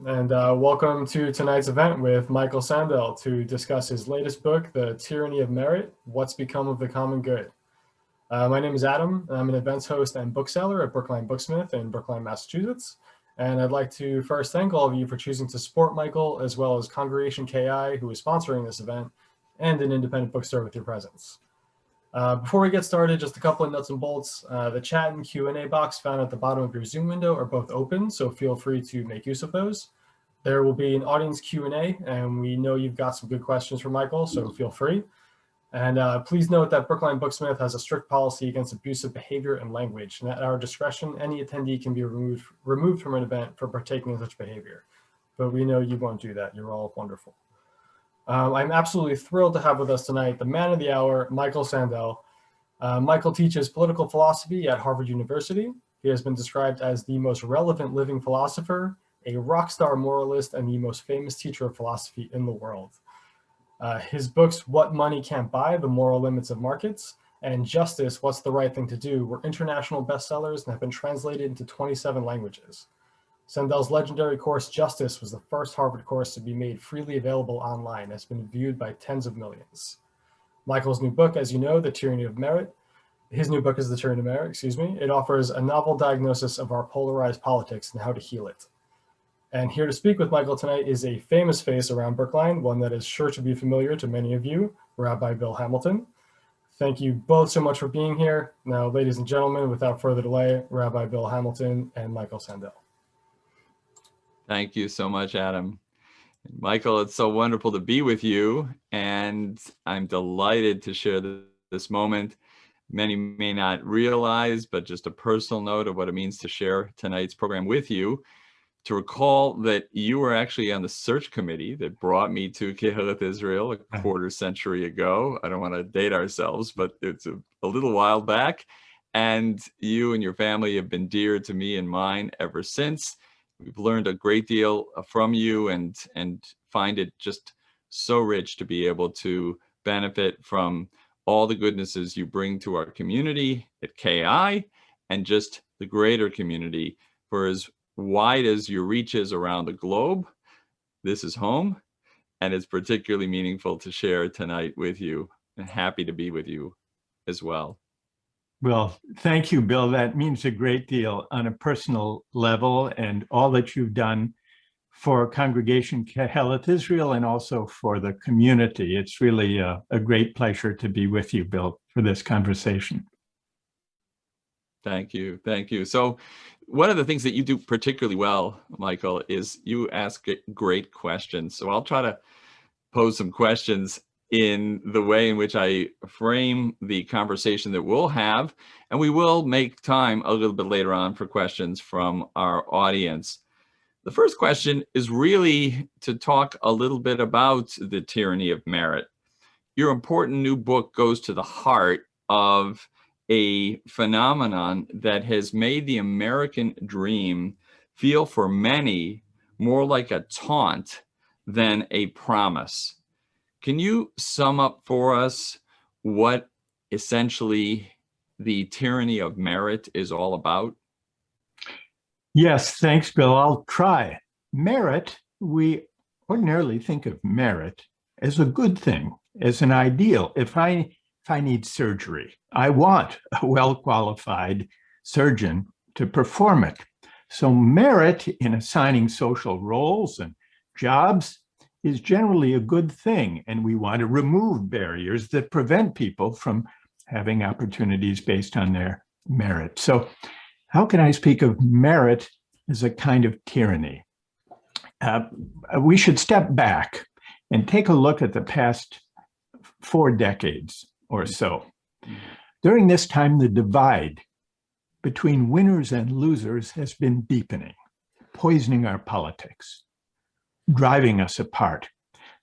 And welcome to tonight's event with Michael Sandel to discuss his latest book, The Tyranny of Merit, What's Become of the Common Good. My name is Adam. I'm an events host and bookseller at Brookline Booksmith in Brookline, Massachusetts. And I'd like to first thank all of you for choosing to support Michael, as well as Congregation KI, who is sponsoring this event, and an independent bookstore with your presence. Before we get started, just a couple of nuts and bolts. The chat and Q&A box found at the bottom of your Zoom window are both open, so feel free to make use of those. There will be an audience Q&A, and we know you've got some good questions for Michael, so feel free. And please note that Brookline Booksmith has a strict policy against abusive behavior and language, and at our discretion, any attendee can be removed from an event for partaking in such behavior. But we know you won't do that. You're all wonderful. I'm absolutely thrilled to have with us tonight the man of the hour, Michael Sandel. Michael teaches political philosophy at Harvard University. He has been described as the most relevant living philosopher, a rock star moralist, and the most famous teacher of philosophy in the world. His books, What Money Can't Buy, The Moral Limits of Markets, and Justice, What's the Right Thing to Do, were international bestsellers and have been translated into 27 languages. Sandel's legendary course, Justice, was the first Harvard course to be made freely available online and has been viewed by tens of millions. Michael's new book, as you know, The Tyranny of Merit. His new book is The Tyranny of Merit, It offers a novel diagnosis of our polarized politics and how to heal it. And here to speak with Michael tonight is a famous face around Brookline, one that is sure to be familiar to many of you, Rabbi Bill Hamilton. Thank you both so much for being here. Now, ladies and gentlemen, without further delay, Rabbi Bill Hamilton and Michael Sandel. Thank you so much, Adam. Michael, it's so wonderful to be with you, and I'm delighted to share this moment. Many may not realize, but just a personal note of what it means to share tonight's program with you. To recall that you were actually on the search committee that brought me to Kehilat Israel a quarter century ago. I don't want to date ourselves, but it's a little while back. And you and your family have been dear to me and mine ever since. We've learned a great deal from you and find it just so rich to be able to benefit from all the goodnesses you bring to our community at KI and just the greater community. For as wide as your reach is around the globe, this is home, and it's particularly meaningful to share tonight with you, and happy to be with you as well. Well, thank you, Bill. That means a great deal on a personal level, and all that you've done for Congregation Kehilat Israel and also for the community. It's really a great pleasure to be with you, Bill, for this conversation. Thank you. Thank you. So one of the things that you do particularly well, Michael, is you ask great questions. So I'll try to pose some questions in the way in which I frame the conversation that we'll have, and we will make time a little bit later on for questions from our audience. The first question is really to talk a little bit about the tyranny of merit. Your important new book goes to the heart of a phenomenon that has made the American dream feel for many more like a taunt than a promise. Can you sum up for us what essentially the tyranny of merit is all about? Yes, thanks, Bill. I'll try. Merit, we ordinarily think of merit as a good thing, as an ideal. If I need surgery, I want a well-qualified surgeon to perform it. So merit in assigning social roles and jobs is generally a good thing, and we want to remove barriers that prevent people from having opportunities based on their merit. So how can I speak of merit as a kind of tyranny? We should step back and take a look at the past 4 decades or so. During this time, the divide between winners and losers has been deepening, poisoning our politics, driving us apart.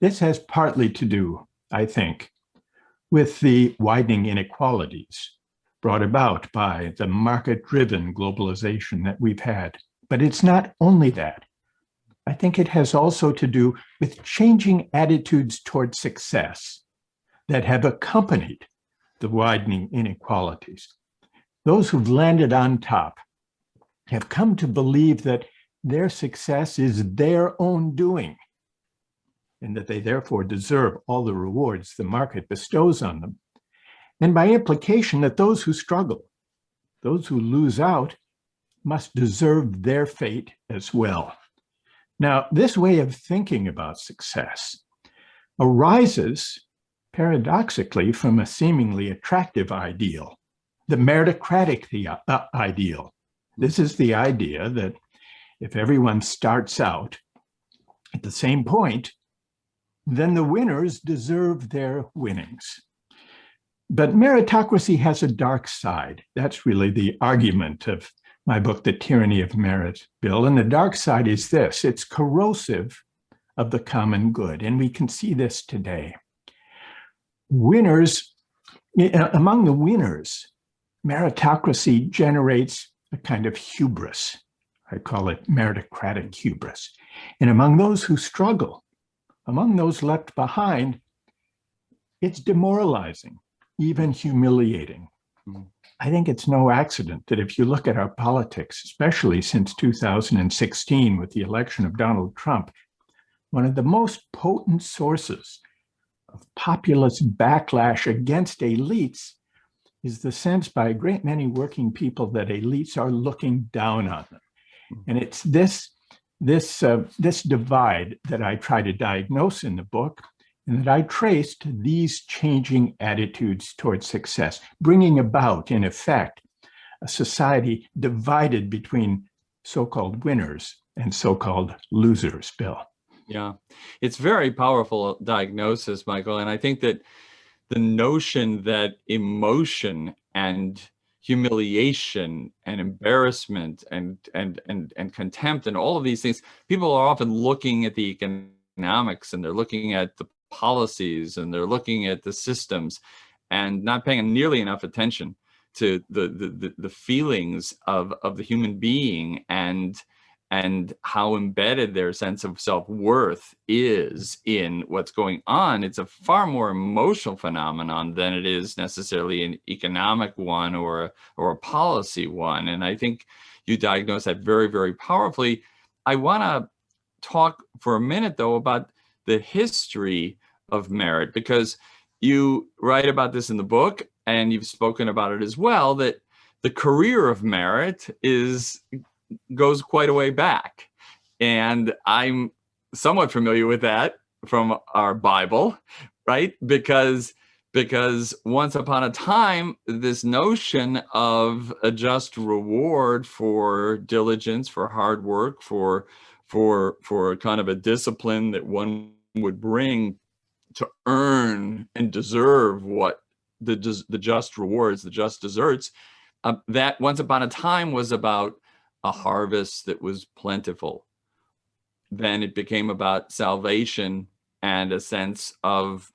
This has partly to do, I think, with the widening inequalities brought about by the market-driven globalization that we've had. But it's not only that. I think it has also to do with changing attitudes toward success that have accompanied the widening inequalities. Those who've landed on top have come to believe that their success is their own doing, and that they therefore deserve all the rewards the market bestows on them. And by implication, that those who struggle, those who lose out, must deserve their fate as well. Now, this way of thinking about success arises paradoxically from a seemingly attractive ideal, the meritocratic ideal. This is the idea that if everyone starts out at the same point, then the winners deserve their winnings. But meritocracy has a dark side. That's really the argument of my book, The Tyranny of Merit, Bill. And the dark side is this: it's corrosive of the common good. And we can see this today. Winners, among the winners, meritocracy generates a kind of hubris. I call it meritocratic hubris. And among those who struggle, among those left behind, it's demoralizing, even humiliating. I think it's no accident that if you look at our politics, especially since 2016 with the election of Donald Trump, one of the most potent sources of populist backlash against elites is the sense by a great many working people that elites are looking down on them. And it's this divide that I try to diagnose in the book, and that I traced these changing attitudes towards success, bringing about, in effect, a society divided between so-called winners and so-called losers, Bill. Yeah, it's very powerful diagnosis, Michael. And I think that the notion that emotion and humiliation and embarrassment and contempt and all of these things, people are often looking at the economics and they're looking at the policies and they're looking at the systems and not paying nearly enough attention to the feelings of the human being and how embedded their sense of self-worth is in what's going on. It's a far more emotional phenomenon than it is necessarily an economic one or a policy one. And I think you diagnose that very, very powerfully. I want to talk for a minute, though, about the history of merit, because you write about this in the book and you've spoken about it as well, that the career of merit goes quite a way back. And I'm somewhat familiar with that from our Bible, right? Because once upon a time, this notion of a just reward for diligence, for hard work, for kind of a discipline that one would bring to earn and deserve what the just rewards, the just deserts, that once upon a time was about a harvest that was plentiful. Then it became about salvation and a sense of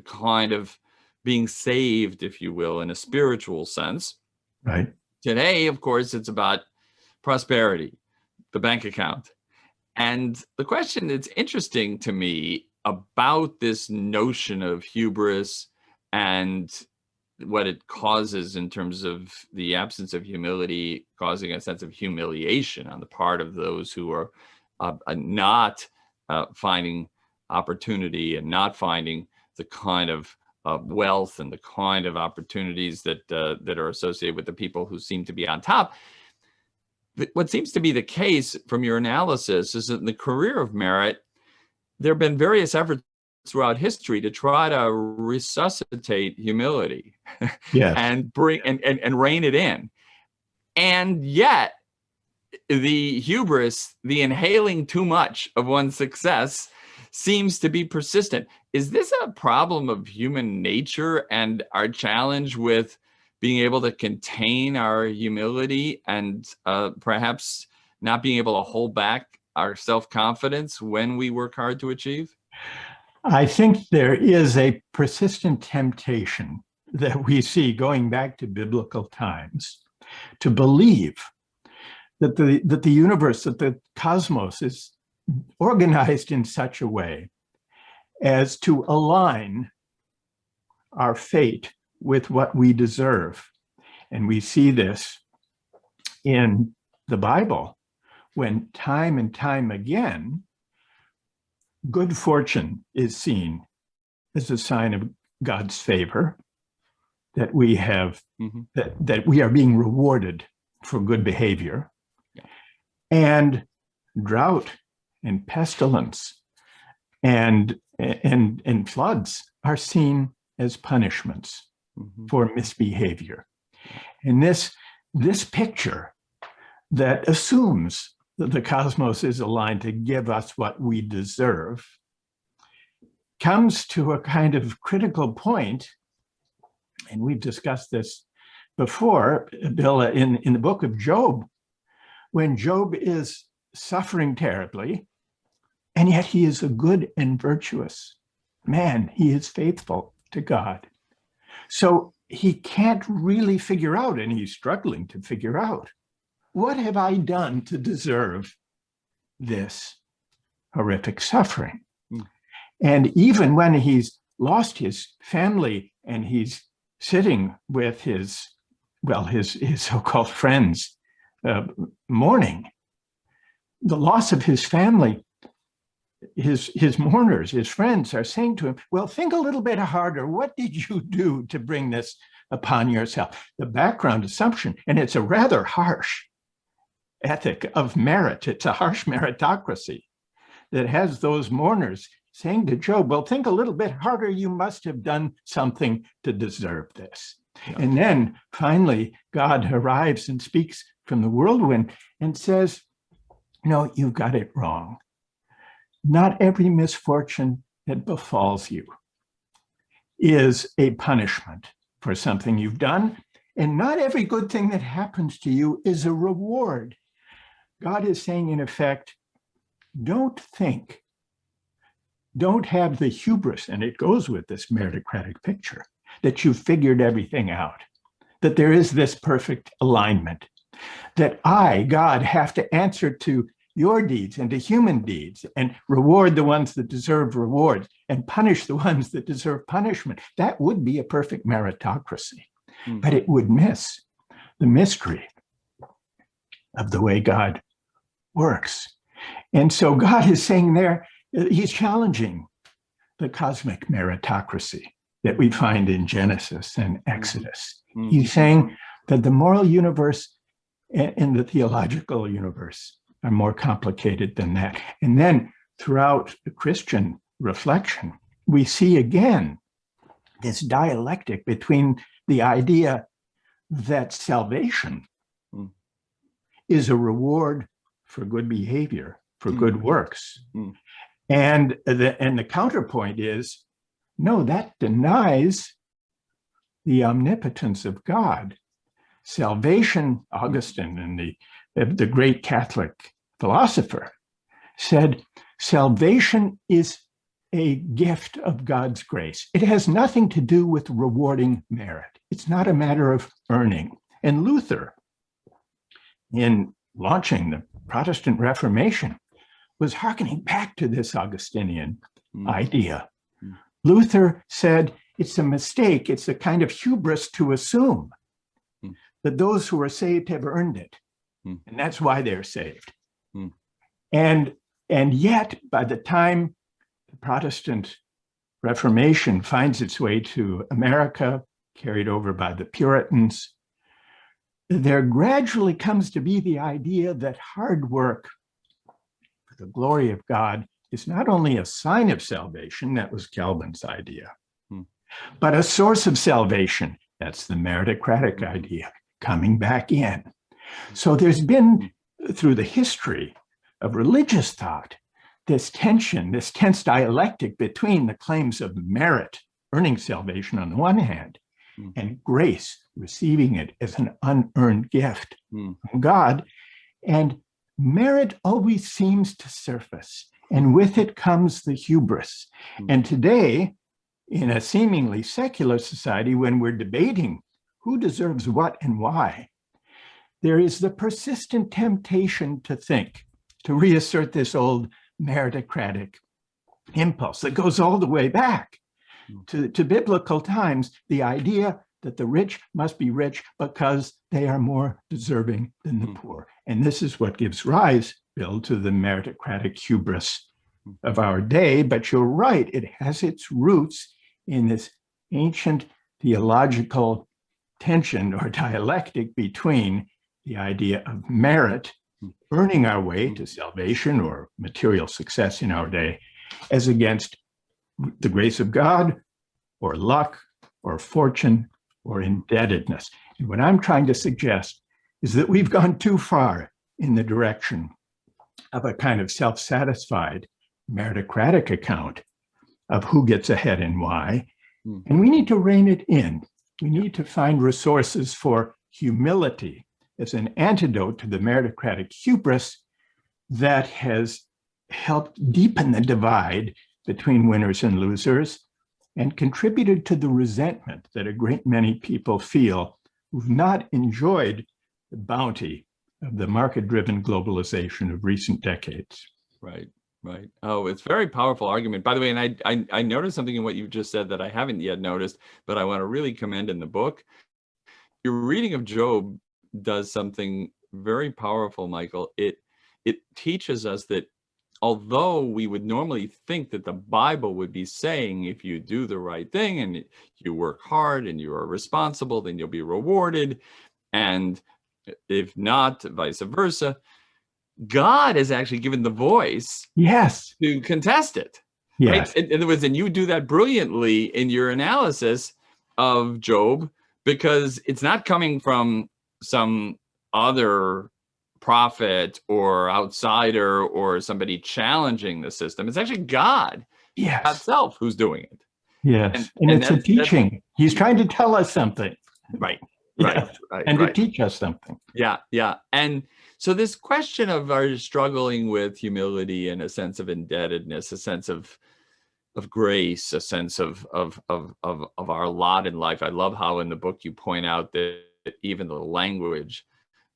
kind of being saved, if you will, in a spiritual sense. Right. Today, of course, it's about prosperity, the bank account. And the question that's interesting to me about this notion of hubris and what it causes in terms of the absence of humility, causing a sense of humiliation on the part of those who are not finding opportunity and not finding the kind of wealth and the kind of opportunities that are associated with the people who seem to be on top. What seems to be the case from your analysis is that in the career of merit, there have been various efforts throughout history to try to resuscitate humility. Yes. and bring and rein it in. And yet the hubris, the inhaling too much of one's success, seems to be persistent. Is this a problem of human nature and our challenge with being able to contain our humility and perhaps not being able to hold back our self-confidence when we work hard to achieve? I think there is a persistent temptation that we see going back to biblical times to believe that the universe, that the cosmos is organized in such a way as to align our fate with what we deserve. And we see this in the Bible, when time and time again, good fortune is seen as a sign of God's favor, that we have, that we are being rewarded for good behavior. Yeah. And drought and pestilence and floods are seen as punishments for misbehavior. And this picture that assumes that the cosmos is aligned to give us what we deserve comes to a kind of critical point, and we've discussed this before, Bill, in the book of Job, when Job is suffering terribly, and yet he is a good and virtuous man. He is faithful to God. So he can't really figure out, and he's struggling to figure out, what have I done to deserve this horrific suffering? And even when he's lost his family and he's sitting with his so-called friends mourning, the loss of his family, his mourners, his friends are saying to him, well, think a little bit harder. What did you do to bring this upon yourself? The background assumption, and it's a rather harsh ethic of merit. It's a harsh meritocracy that has those mourners saying to Job, well, think a little bit harder. You must have done something to deserve this. Yeah. And then finally, God arrives and speaks from the whirlwind and says, no, you've got it wrong. Not every misfortune that befalls you is a punishment for something you've done. And not every good thing that happens to you is a reward. God is saying, in effect, don't think, don't have the hubris, and it goes with this meritocratic picture, that you've figured everything out, that there is this perfect alignment, that I, God, have to answer to your deeds and to human deeds and reward the ones that deserve rewards and punish the ones that deserve punishment. That would be a perfect meritocracy, but it would miss the mystery of the way God works. And so God is saying there, he's challenging the cosmic meritocracy that we find in Genesis and Exodus. He's saying that the moral universe and the theological universe are more complicated than that. And then throughout the Christian reflection, we see again this dialectic between the idea that salvation is a reward for good behavior, for good works. And the counterpoint is, no, that denies the omnipotence of God. Salvation, Augustine, and the great Catholic philosopher, said, salvation is a gift of God's grace. It has nothing to do with rewarding merit. It's not a matter of earning. And Luther, in launching the Protestant Reformation, was hearkening back to this Augustinian idea. Luther said, it's a mistake. It's a kind of hubris to assume that those who are saved have earned it. And that's why they're saved. And yet, by the time the Protestant Reformation finds its way to America, carried over by the Puritans, there gradually comes to be the idea that hard work for the glory of God is not only a sign of salvation, that was Calvin's idea, but a source of salvation. That's the meritocratic idea coming back in. So there's been, through the history of religious thought, this tension, this tense dialectic between the claims of merit, earning salvation on the one hand, and grace, receiving it as an unearned gift from God. And merit always seems to surface, and with it comes the hubris. And today, in a seemingly secular society, when we're debating who deserves what and why, there is the persistent temptation to think, to reassert this old meritocratic impulse that goes all the way back to biblical times, the idea that the rich must be rich because they are more deserving than the poor. And this is what gives rise, Bill, to the meritocratic hubris of our day. But you're right, it has its roots in this ancient theological tension or dialectic between the idea of merit, earning our way to salvation or material success in our day, as against the grace of God or luck or fortune or indebtedness. And what I'm trying to suggest is that we've gone too far in the direction of a kind of self-satisfied meritocratic account of who gets ahead and why. And we need to rein it in. We need to find resources for humility as an antidote to the meritocratic hubris that has helped deepen the divide between winners and losers and contributed to the resentment that a great many people feel who've not enjoyed the bounty of the market-driven globalization of recent decades. Right, right. Oh, it's a very powerful argument. By the way, and I noticed something in what you just said that I haven't yet noticed, but I want to really commend in the book. Your reading of Job does something very powerful, Michael. It teaches us that although we would normally think that the Bible would be saying if you do the right thing and you work hard and you are responsible, then you'll be rewarded, and if not, vice versa, God has actually given the voice to contest it. Yes. Right? In other words, and you do that brilliantly in your analysis of Job, because it's not coming from some other prophet or outsider or somebody challenging the system. It's actually God himself who's doing it. Yes. And it's a teaching. He's trying to tell us something. Right. And to teach us something. Yeah. And so this question of our struggling with humility and a sense of indebtedness, a sense of grace, a sense of our lot in life. I love how in the book you point out that even the language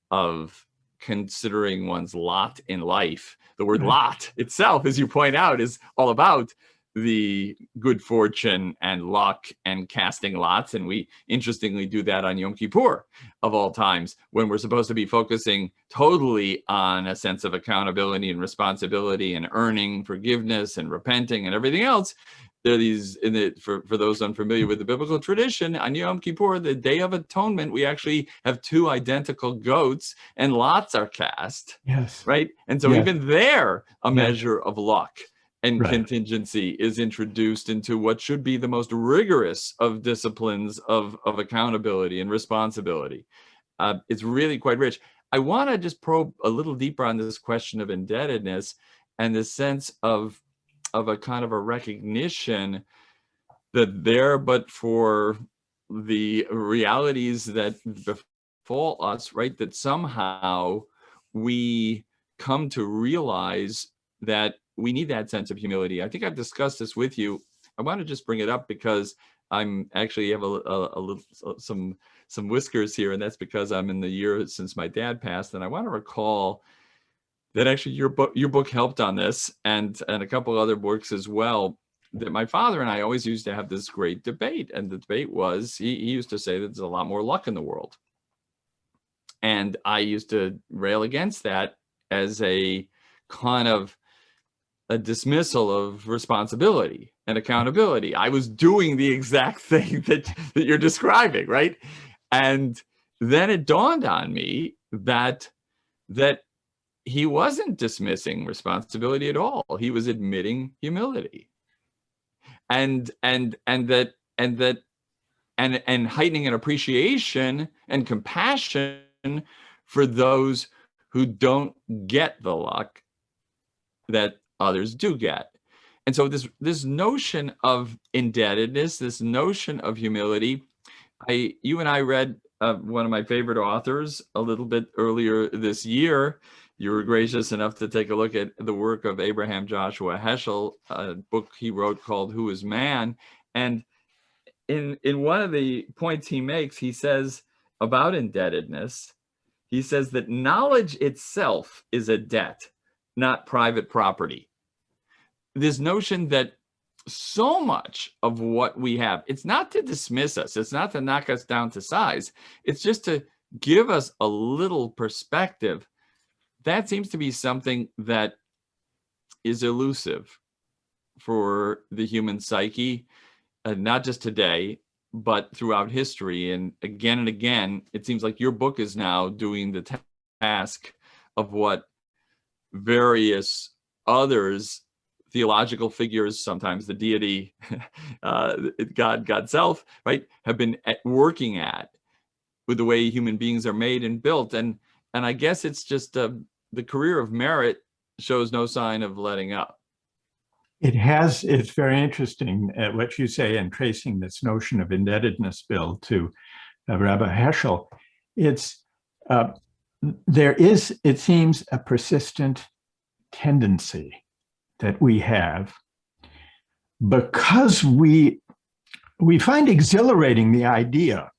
of considering one's lot in life, the word lot itself, as you point out, is all about the good fortune and luck and casting lots. And we interestingly do that on Yom Kippur of all times, when we're supposed to be focusing totally on a sense of accountability and responsibility and earning forgiveness and repenting and everything else. There are these, for those unfamiliar with the biblical tradition, on Yom Kippur, the Day of Atonement, we actually have two identical goats and lots are cast. Yes. Right? And so even there, a measure of luck and contingency is introduced into what should be the most rigorous of disciplines of accountability and responsibility. It's really quite rich. I want to just probe a little deeper on this question of indebtedness and the sense of a kind of a recognition that there, but for the realities that befall us, right, that somehow we come to realize that we need that sense of humility. I think I've discussed this with you. I want to just bring it up because I'm actually have a little some whiskers here, and that's because I'm in the year since my dad passed, and I want to recall that actually your book helped on this, and a couple other books as well. That my father and I always used to have this great debate, and the debate was he used to say that there's a lot more luck in the world, and I used to rail against that as a kind of a dismissal of responsibility and accountability. I was doing the exact thing that you're describing, right? And then it dawned on me that he wasn't dismissing responsibility at all. He was admitting humility, and heightening an appreciation and compassion for those who don't get the luck that others do get. And so this notion of indebtedness, this notion of humility, you and I read one of my favorite authors a little bit earlier this year. You were gracious enough to take a look at the work of Abraham Joshua Heschel, a book he wrote called Who is Man? And in one of the points he makes, he says about indebtedness, he says that knowledge itself is a debt, not private property. This notion that so much of what we have. It's not to dismiss us. It's not to knock us down to size. It's just to give us a little perspective. That seems to be something that is elusive for the human psyche, not just today, but throughout history. And again, it seems like your book is now doing the task of what various others, theological figures, sometimes the deity, God self, right, have been working at with the way human beings are made and built. And I guess it's just the career of merit shows no sign of letting up. It's very interesting what you say, and tracing this notion of indebtedness, Bill, to Rabbi Heschel. There is, it seems, a persistent tendency that we have, because we find exhilarating the idea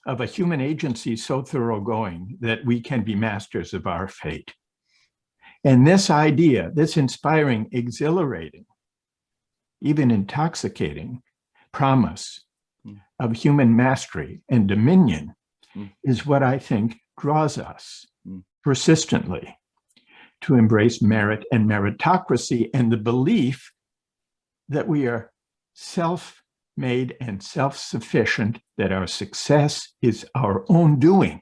of a human agency so thoroughgoing that we can be masters of our fate. And this idea, this inspiring, exhilarating, even intoxicating promise of human mastery and dominion is what I think draws us persistently to embrace merit and meritocracy, and the belief that we are self-made and self-sufficient, that our success is our own doing.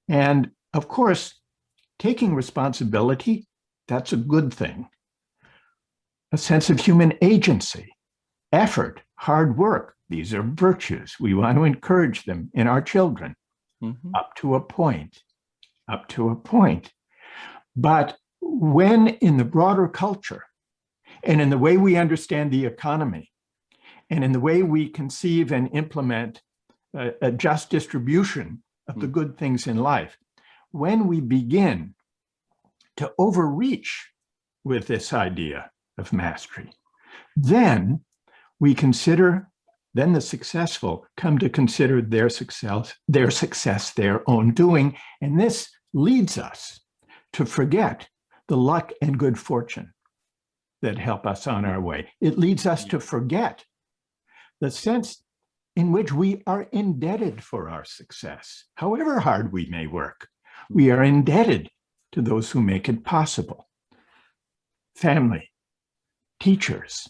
And of course, taking responsibility, that's a good thing. A sense of human agency, effort, hard work, these are virtues. We want to encourage them in our children, up to a point. But when in the broader culture and in the way we understand the economy and in the way we conceive and implement a just distribution of the good things in life, when we begin to overreach with this idea of mastery, then we consider, then the successful come to consider their success their own doing. And this leads us to forget the luck and good fortune that help us on our way. It leads us to forget the sense in which we are indebted for our success. However hard we may work, we are indebted to those who make it possible. Family, teachers,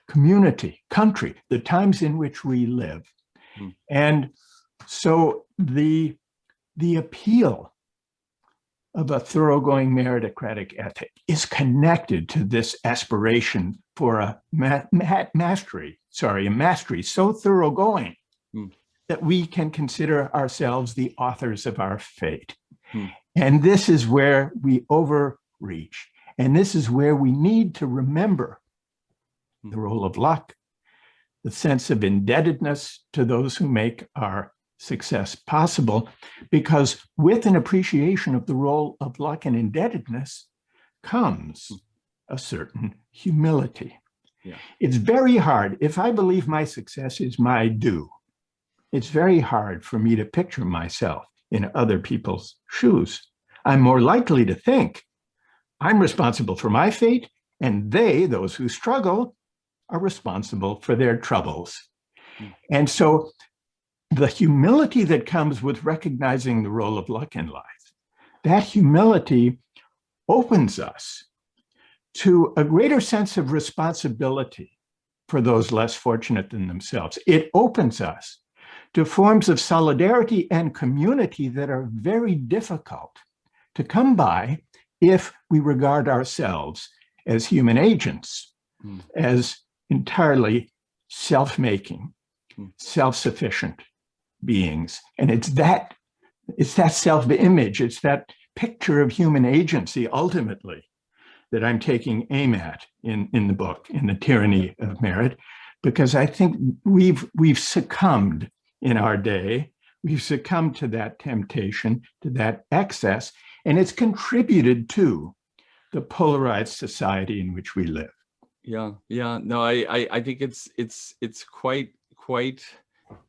community, country, the times in which we live. And so the appeal of a thoroughgoing meritocratic ethic is connected to this aspiration for a mastery so thoroughgoing that we can consider ourselves the authors of our fate. And this is where we overreach. And this is where we need to remember the role of luck, the sense of indebtedness to those who make our success possible, because with an appreciation of the role of luck and indebtedness comes a certain humility. It's very hard. If I believe my success is my due, it's very hard for me to picture myself in other people's shoes. I'm more likely to think I'm responsible for my fate, and they, those who struggle, are responsible for their troubles. And so the humility that comes with recognizing the role of luck in life, that humility opens us to a greater sense of responsibility for those less fortunate than themselves. It opens us to forms of solidarity and community that are very difficult to come by if we regard ourselves as human agents, as entirely self-making, self-sufficient beings. And it's that self-image, it's that picture of human agency ultimately that I'm taking aim at in the book, in The Tyranny of Merit, because I think we've succumbed in our day. We've succumbed to that temptation, to that excess, and it's contributed to the polarized society in which we live. No, I think it's quite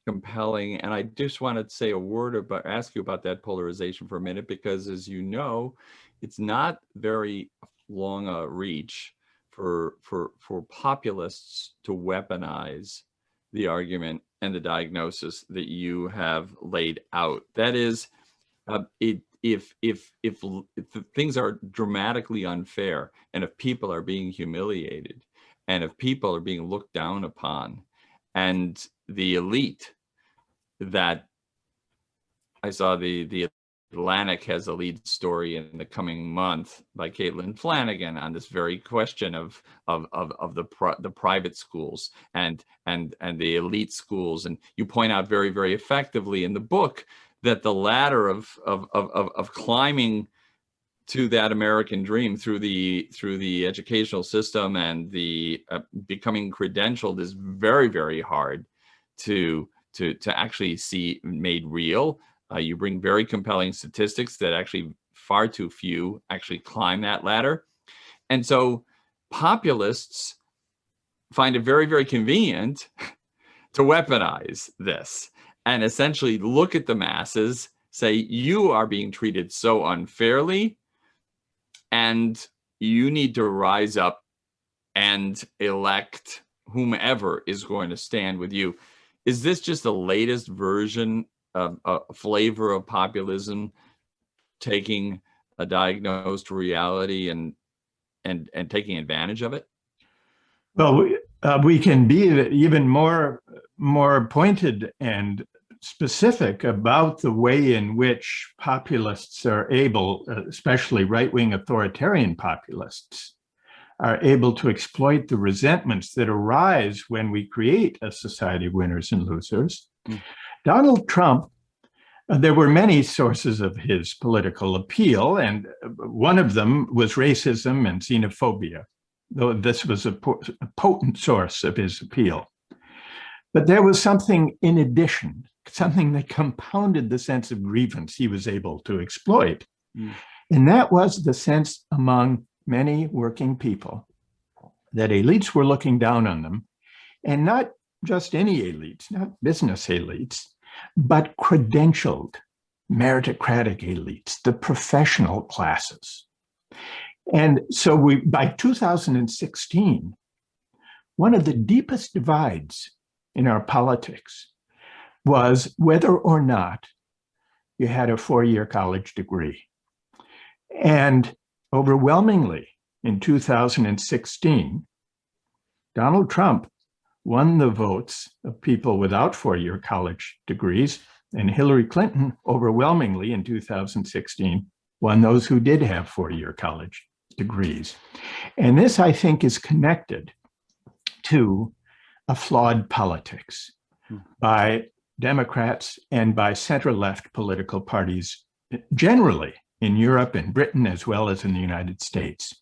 compelling, and I just want to say a word about, ask you about that polarization for a minute, because as you know, it's not very long a reach for populists to weaponize the argument and the diagnosis that you have laid out. That is, if things are dramatically unfair, and if people are being humiliated, and if people are being looked down upon, and the elite that I saw the Atlantic has a lead story in the coming month by Caitlin Flanagan on this very question of the private schools and the elite schools, and you point out very, very effectively in the book that the ladder of climbing to that American dream through the educational system and the becoming credentialed is very, very hard to actually see made real. You bring very compelling statistics that actually far too few actually climb that ladder. And so populists find it very, very convenient to weaponize this and essentially look at the masses, say, you are being treated so unfairly, and you need to rise up and elect whomever is going to stand with you. Is this just the latest version of a flavor of populism, taking a diagnosed reality and taking advantage of it? Well, we can be even more pointed and specific about the way in which populists are able, especially right-wing authoritarian populists, are able to exploit the resentments that arise when we create a society of winners and losers. Donald Trump, there were many sources of his political appeal, and one of them was racism and xenophobia, though this was a potent source of his appeal. But there was something in addition, something that compounded the sense of grievance he was able to exploit. And that was the sense among many working people that elites were looking down on them, and not just any elites, not business elites, but credentialed, meritocratic elites, the professional classes. And so by 2016, one of the deepest divides in our politics was whether or not you had a four-year college degree. And overwhelmingly in 2016, Donald Trump won the votes of people without four-year college degrees, and Hillary Clinton overwhelmingly in 2016 won those who did have four-year college degrees. And this, I think, is connected to a flawed politics by Democrats and by center-left political parties generally in Europe and Britain, as well as in the United States.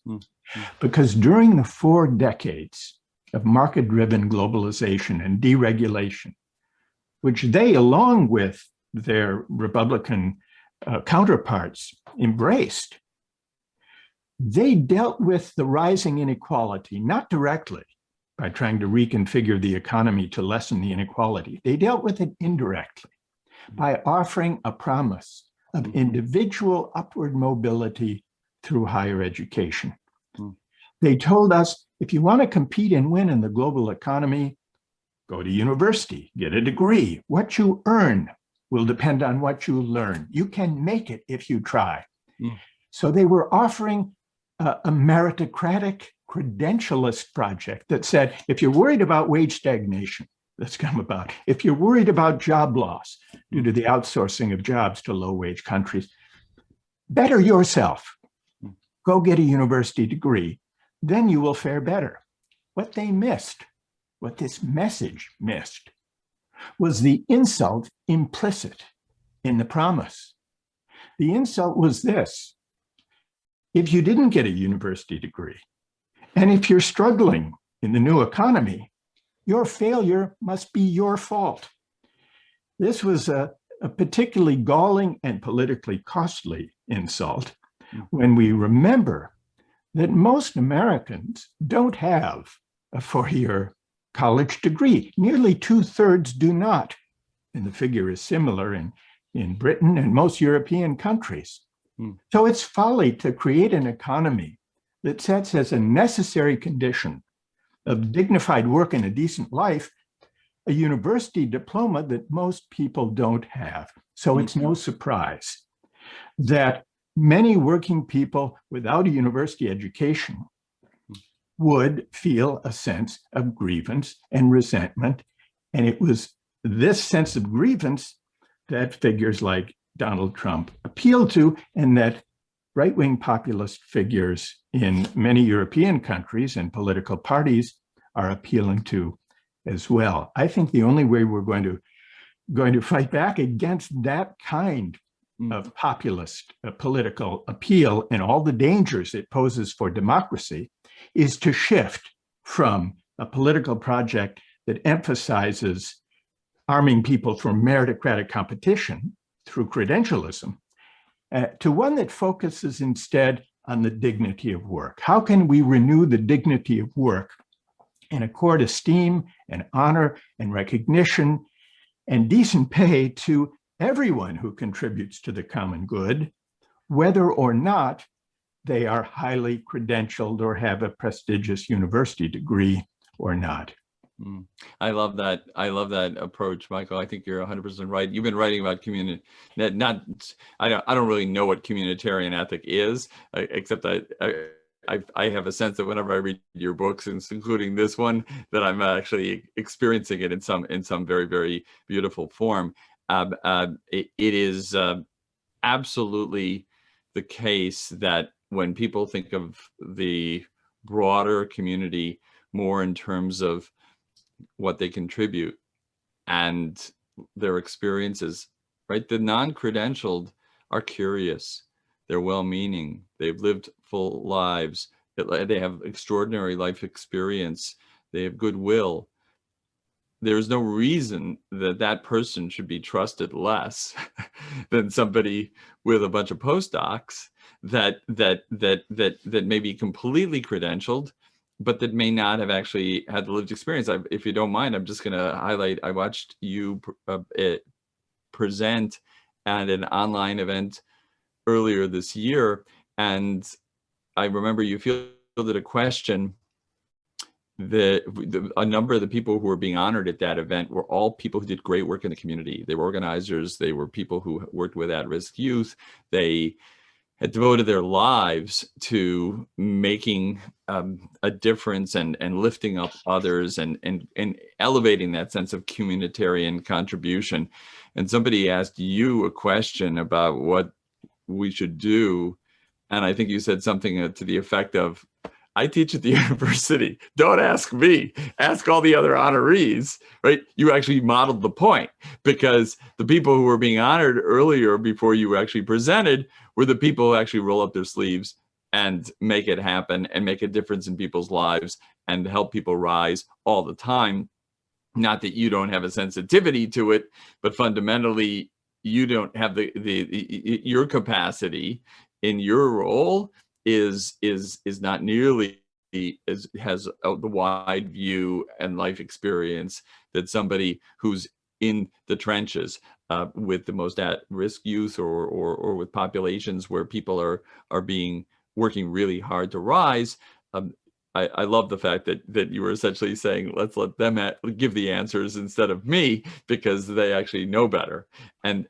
Because during the 4 decades of market-driven globalization and deregulation, which they, along with their Republican counterparts, embraced, they dealt with the rising inequality, not directly by trying to reconfigure the economy to lessen the inequality. They dealt with it indirectly by offering a promise of individual upward mobility through higher education. They told us, if you want to compete and win in the global economy, go to university, get a degree. What you earn will depend on what you learn. You can make it if you try. So they were offering a meritocratic credentialist project that said, if you're worried about wage stagnation that's come about, if you're worried about job loss due to the outsourcing of jobs to low-wage countries, better yourself. Go get a university degree, then you will fare better. What they missed, what this message missed, was the insult implicit in the promise. The insult was this: if you didn't get a university degree, and if you're struggling in the new economy, your failure must be your fault. This was a particularly galling and politically costly insult when we remember that most Americans don't have a four-year college degree. Nearly 2/3 do not. And the figure is similar in Britain and most European countries. So it's folly to create an economy that sets as a necessary condition of dignified work and a decent life a university diploma that most people don't have. So it's no surprise that many working people without a university education would feel a sense of grievance and resentment. And it was this sense of grievance that figures like Donald Trump appealed to, and that right-wing populist figures in many European countries and political parties are appealing to as well. I think the only way we're going to fight back against that kind of populist political appeal and all the dangers it poses for democracy is to shift from a political project that emphasizes arming people for meritocratic competition through credentialism to one that focuses instead on the dignity of work. How can we renew the dignity of work and accord esteem and honor and recognition and decent pay to everyone who contributes to the common good, whether or not they are highly credentialed or have a prestigious university degree or not? I love that. I love that approach, Michael. I think you're 100% right. You've been writing about I don't really know what communitarian ethic is, except I have a sense that whenever I read your books, including this one, that I'm actually experiencing it in some very, very beautiful form. It is absolutely the case that when people think of the broader community more in terms of what they contribute and their experiences, right? The non-credentialed are curious, they're well-meaning, they've lived full lives, they have extraordinary life experience, they have goodwill. There's no reason that that person should be trusted less than somebody with a bunch of postdocs that may be completely credentialed, but that may not have actually had the lived experience. If you don't mind, I'm just going to highlight, I watched you present at an online event earlier this year, and I remember you fielded a question. A number of the people who were being honored at that event were all people who did great work in the community. They were organizers, they were people who worked with at-risk youth, they had devoted their lives to making a difference and lifting up others and elevating that sense of communitarian contribution. And somebody asked you a question about what we should do, and I think you said something to the effect of, I teach at the university, don't ask me, ask all the other honorees, right? You actually modeled the point, because the people who were being honored earlier before you actually presented were the people who actually roll up their sleeves and make it happen and make a difference in people's lives and help people rise all the time. Not that you don't have a sensitivity to it, but fundamentally you don't have your capacity in your role is not nearly has the wide view and life experience that somebody who's in the trenches with the most at-risk youth or with populations where people are working really hard to rise. I love the fact that you were essentially saying, let's let them give the answers instead of me, because they actually know better. And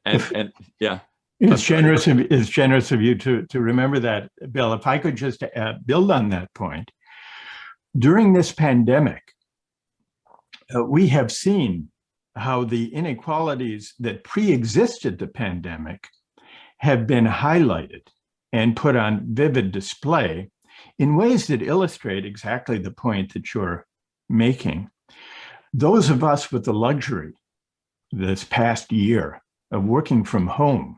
yeah. It's generous of you to remember that, Bill. If I could just build on that point. During this pandemic, we have seen how the inequalities that pre-existed the pandemic have been highlighted and put on vivid display in ways that illustrate exactly the point that you're making. Those of us with the luxury this past year of working from home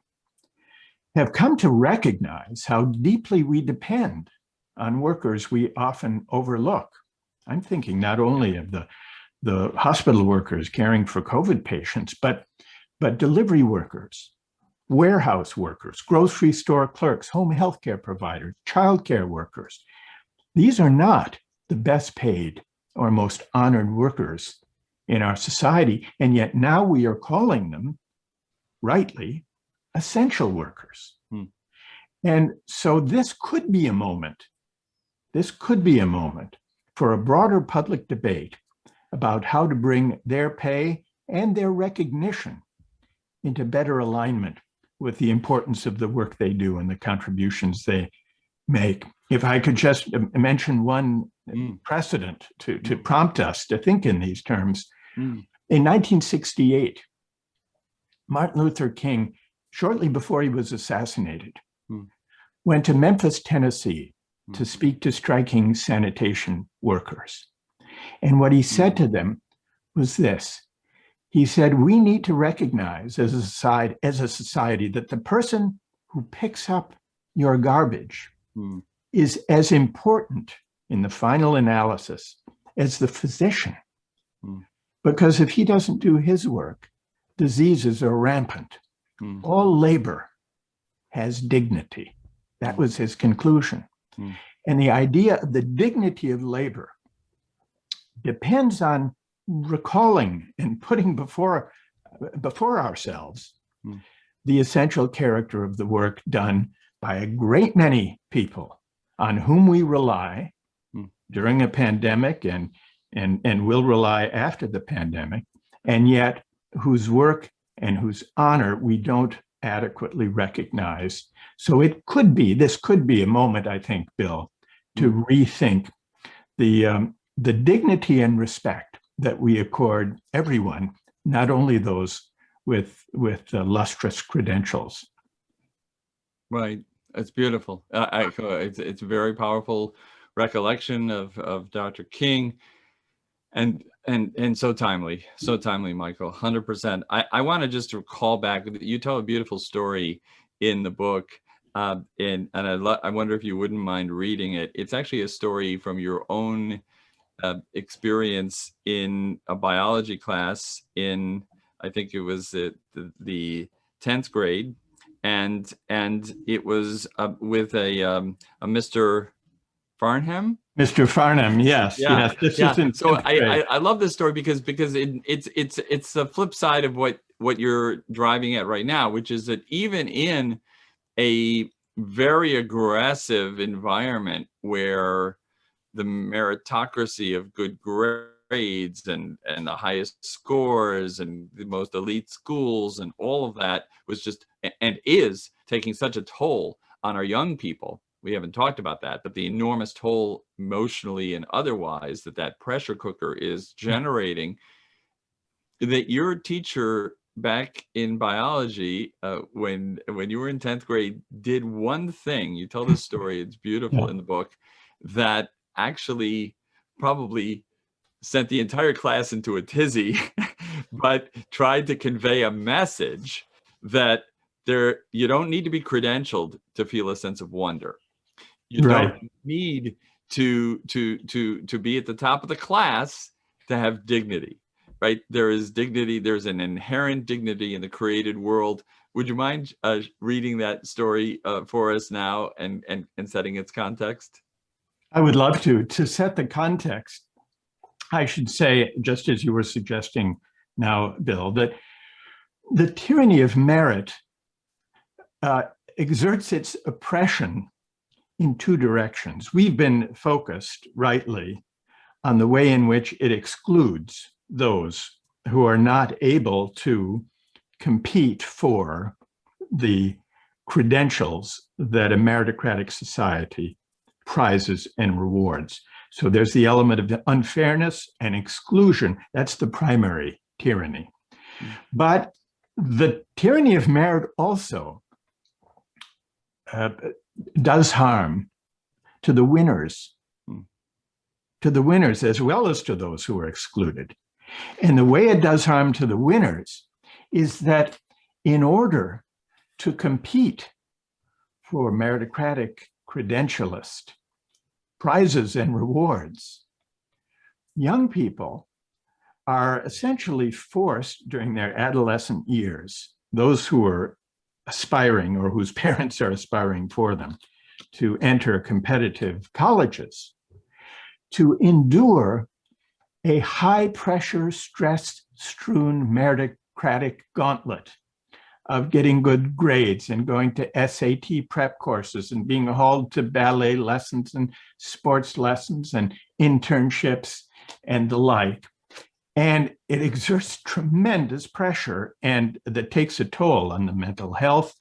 have come to recognize how deeply we depend on workers we often overlook. I'm thinking not only of the hospital workers caring for COVID patients, but delivery workers, warehouse workers, grocery store clerks, home healthcare providers, childcare workers. These are not the best paid or most honored workers in our society, and yet now we are calling them, rightly, essential workers. And so this could be a moment this could be a moment for a broader public debate about how to bring their pay and their recognition into better alignment with the importance of the work they do and the contributions they make. If I could just mention one precedent to prompt us to think in these terms. In 1968, Martin Luther King, shortly before he was assassinated, went to Memphis, Tennessee to speak to striking sanitation workers. And what he said to them was this. He said, we need to recognize as a society that the person who picks up your garbage is as important in the final analysis as the physician. Because if he doesn't do his work, diseases are rampant. All labor has dignity. That was his conclusion. And the idea of the dignity of labor depends on recalling and putting before ourselves the essential character of the work done by a great many people on whom we rely during a pandemic and will rely after the pandemic, and yet whose work and whose honor we don't adequately recognize. So this could be a moment, I think, Bill, to rethink the dignity and respect that we accord everyone, not only those with lustrous credentials. Right. It's beautiful. It's a very powerful recollection of Dr. King, and so timely, Michael. 100%. I want to just recall back. You tell a beautiful story in the book, and I wonder if you wouldn't mind reading it. It's actually a story from your own experience in a biology class in, I think it was the 10th grade, and it was with a Mr. Farnham. Mr. Farnham, yes. Yeah. Yes, so I love this story because it's the flip side of what you're driving at right now, which is that even in a very aggressive environment where the meritocracy of good grades and the highest scores and the most elite schools and all of that was just and is taking such a toll on our young people. We haven't talked about that, but the enormous toll emotionally and otherwise that pressure cooker is generating, that your teacher back in biology, when you were in 10th grade, did one thing. You tell this story, it's beautiful in the book, that actually probably sent the entire class into a tizzy, but tried to convey a message that you don't need to be credentialed to feel a sense of wonder. You don't need to be at the top of the class to have dignity, right? There is dignity. There's an inherent dignity in the created world. Would you mind reading that story for us now and setting its context? I would love to. To set the context, I should say, just as you were suggesting now, Bill, that the tyranny of merit exerts its oppression in two directions. We've been focused, rightly, on the way in which it excludes those who are not able to compete for the credentials that a meritocratic society prizes and rewards. So there's the element of the unfairness and exclusion. That's the primary tyranny. But the tyranny of merit also does harm to the winners as well as to those who are excluded. And the way it does harm to the winners is that in order to compete for meritocratic credentialist prizes and rewards, young people are essentially forced during their adolescent years, those who are aspiring or whose parents are aspiring for them, to enter competitive colleges, to endure a high pressure, stress strewn meritocratic gauntlet of getting good grades and going to SAT prep courses and being hauled to ballet lessons and sports lessons and internships and the like. And it exerts tremendous pressure and that takes a toll on the mental health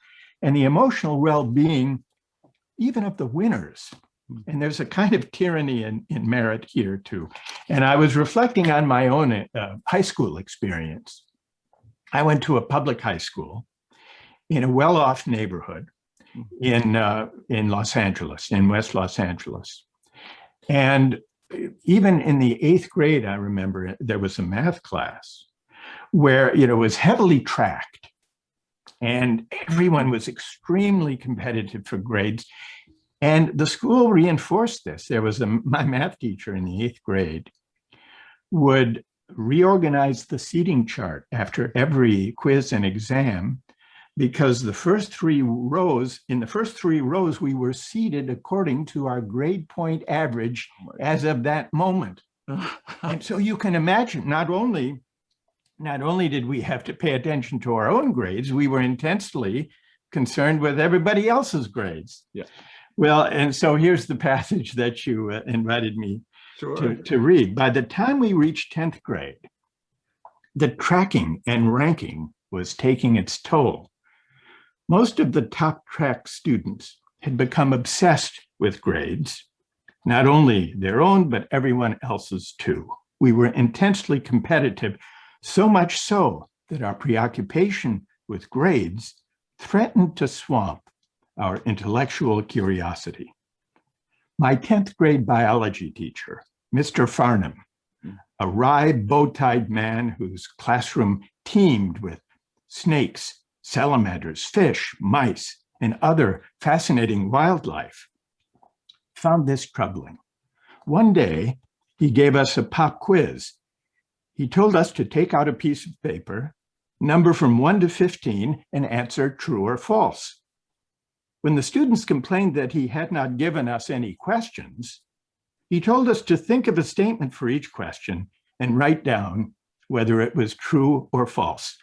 and the emotional well-being, even of the winners. And there's a kind of tyranny in merit here too. And I was reflecting on my own high school experience. I went to a public high school in a well-off neighborhood in Los Angeles, in West Los Angeles. And even in the 8th grade, I remember there was a math class where it was heavily tracked and everyone was extremely competitive for grades. And the school reinforced this. There was my math teacher in the 8th grade would reorganize the seating chart after every quiz and exam, because in the first 3 rows, we were seated according to our grade point average as of that moment. And so you can imagine, not only did we have to pay attention to our own grades, we were intensely concerned with everybody else's grades. Yeah. Well, and so here's the passage that you invited me to read. By the time we reached 10th grade, the tracking and ranking was taking its toll. Most of the top track students had become obsessed with grades, not only their own, but everyone else's too. We were intensely competitive, so much so that our preoccupation with grades threatened to swamp our intellectual curiosity. My 10th grade biology teacher, Mr. Farnham, a wry, bow-tied man whose classroom teemed with snakes, salamanders, fish, mice, and other fascinating wildlife, found this troubling. One day, he gave us a pop quiz. He told us to take out a piece of paper, number from 1 to 15, and answer true or false. When the students complained that he had not given us any questions, he told us to think of a statement for each question and write down whether it was true or false.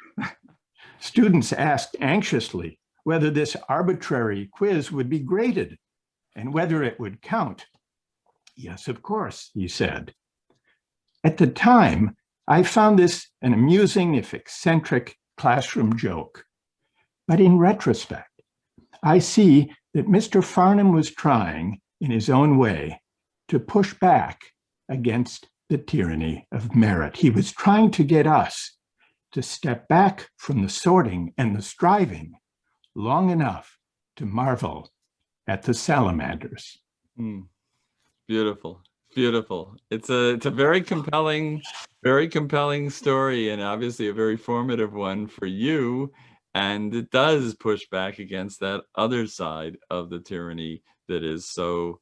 Students asked anxiously whether this arbitrary quiz would be graded and whether it would count. Yes, of course, he said. At the time, I found this an amusing, if eccentric, classroom joke. But in retrospect, I see that Mr. Farnham was trying, in his own way, to push back against the tyranny of merit. He was trying to get us to step back from the sorting and the striving long enough to marvel at the salamanders. Beautiful, beautiful. It's a very compelling story, and obviously a very formative one for you. And it does push back against that other side of the tyranny that is so,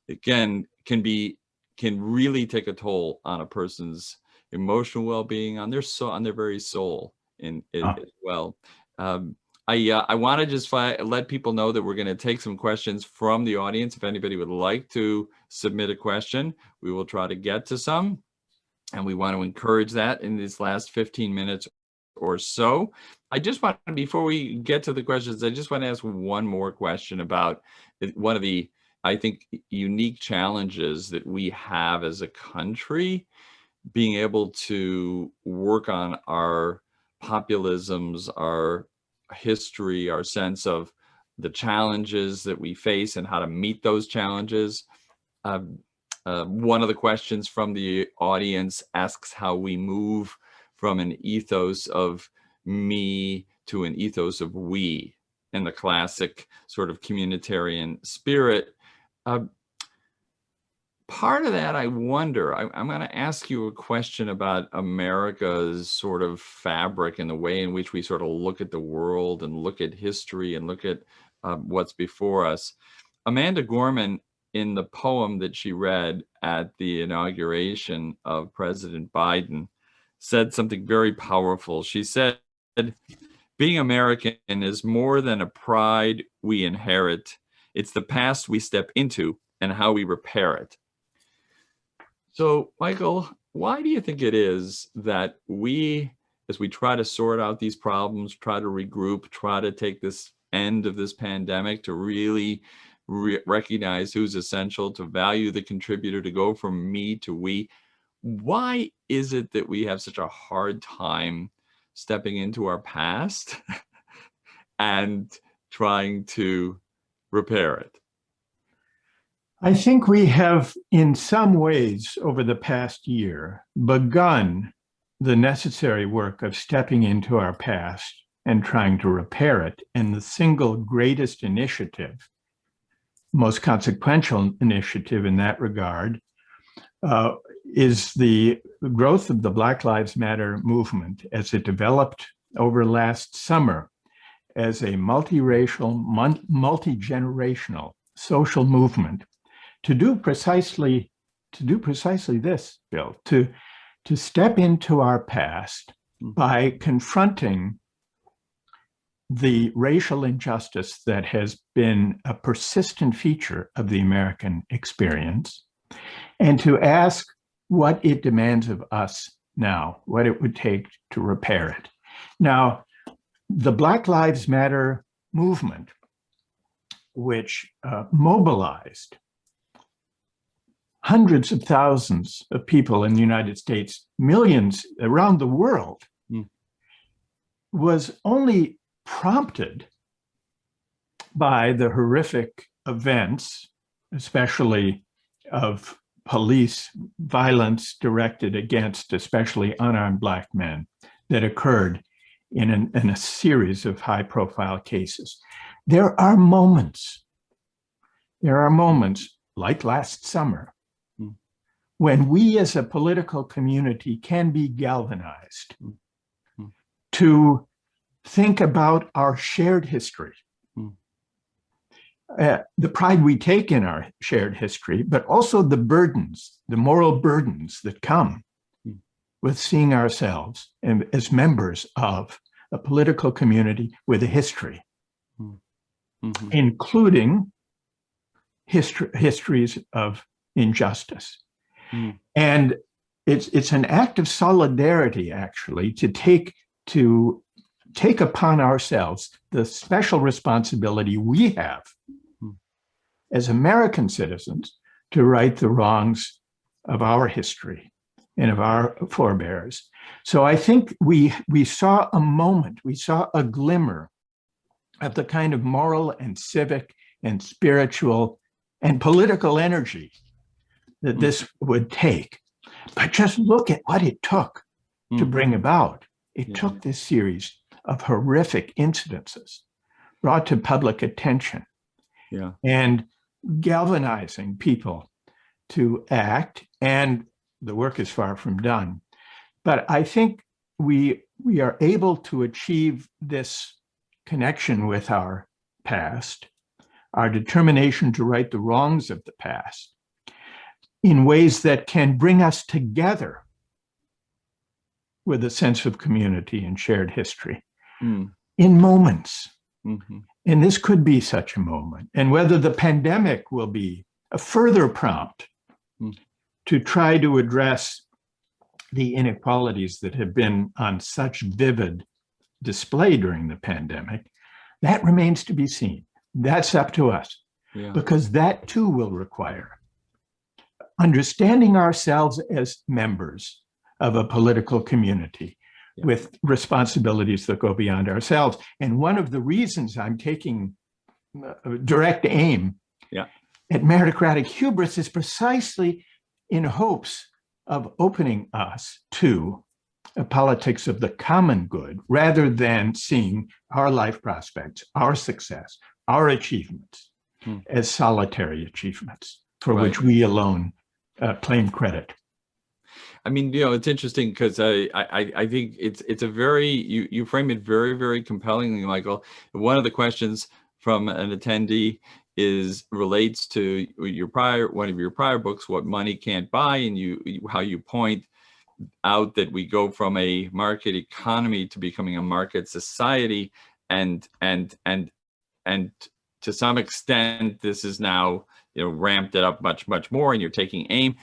again, can really take a toll on a person's emotional well-being, on their very soul as well. I want to just let people know that we're going to take some questions from the audience. If anybody would like to submit a question, we will try to get to some, and we want to encourage that in these last 15 minutes or so. I just want to, before we get to the questions, I just want to ask one more question about one of the, I think, unique challenges that we have as a country, being able to work on our populisms, our history, our sense of the challenges that we face and how to meet those challenges. One of the questions from the audience asks how we move from an ethos of me to an ethos of we, in the classic sort of communitarian spirit. Part of that, I wonder, I'm going to ask you a question about America's sort of fabric and the way in which we sort of look at the world and look at history and look at what's before us. Amanda Gorman, in the poem that she read at the inauguration of President Biden, said something very powerful. She said, "Being American is more than a pride we inherit. It's the past we step into and how we repair it." So, Michael, why do you think it is that we as we try to sort out these problems, try to regroup, try to take this end of this pandemic to really recognize who's essential, to value the contributor, to go from me to we. Why is it that we have such a hard time stepping into our past and trying to repair it? I think we have, in some ways, over the past year, begun the necessary work of stepping into our past and trying to repair it. And the single greatest initiative, most consequential initiative in that regard, is the growth of the Black Lives Matter movement as it developed over last summer as a multiracial, multi-generational social movement to do precisely this, Bill, to step into our past by confronting the racial injustice that has been a persistent feature of the American experience, and to ask what it demands of us now, what it would take to repair it. Now, the Black Lives Matter movement, which mobilized hundreds of thousands of people in the United States, millions around the world, was only prompted by the horrific events, especially of police violence directed against especially unarmed Black men, that occurred in a series of high-profile cases. There are moments like last summer when we as a political community can be galvanized to think about our shared history, the pride we take in our shared history, but also the burdens, the moral burdens that come with seeing ourselves as members of a political community with a history, including histories of injustice. And it's an act of solidarity, actually, to take upon ourselves the special responsibility we have as American citizens to right the wrongs of our history and of our forebears. So I think we saw a moment, we saw a glimmer of the kind of moral and civic and spiritual and political energy that this would take. But just look at what it took to bring about. It took this series of horrific incidences brought to public attention and galvanizing people to act, and the work is far from done. But I think we are able to achieve this connection with our past, our determination to right the wrongs of the past, in ways that can bring us together with a sense of community and shared history in moments. And this could be such a moment. And whether the pandemic will be a further prompt to try to address the inequalities that have been on such vivid display during the pandemic, that remains to be seen. That's up to us, because that too will require understanding ourselves as members of a political community with responsibilities that go beyond ourselves. And one of the reasons I'm taking direct aim at meritocratic hubris is precisely in hopes of opening us to a politics of the common good, rather than seeing our life prospects, our success, our achievements as solitary achievements for which we alone claim credit. I mean, it's interesting because I think it's a very, you frame it very, very compellingly, Michael. One of the questions from an attendee relates to one of your prior books, What Money Can't Buy, and how you point out that we go from a market economy to becoming a market society, and to some extent this is now ramped it up much more, and you're taking aim.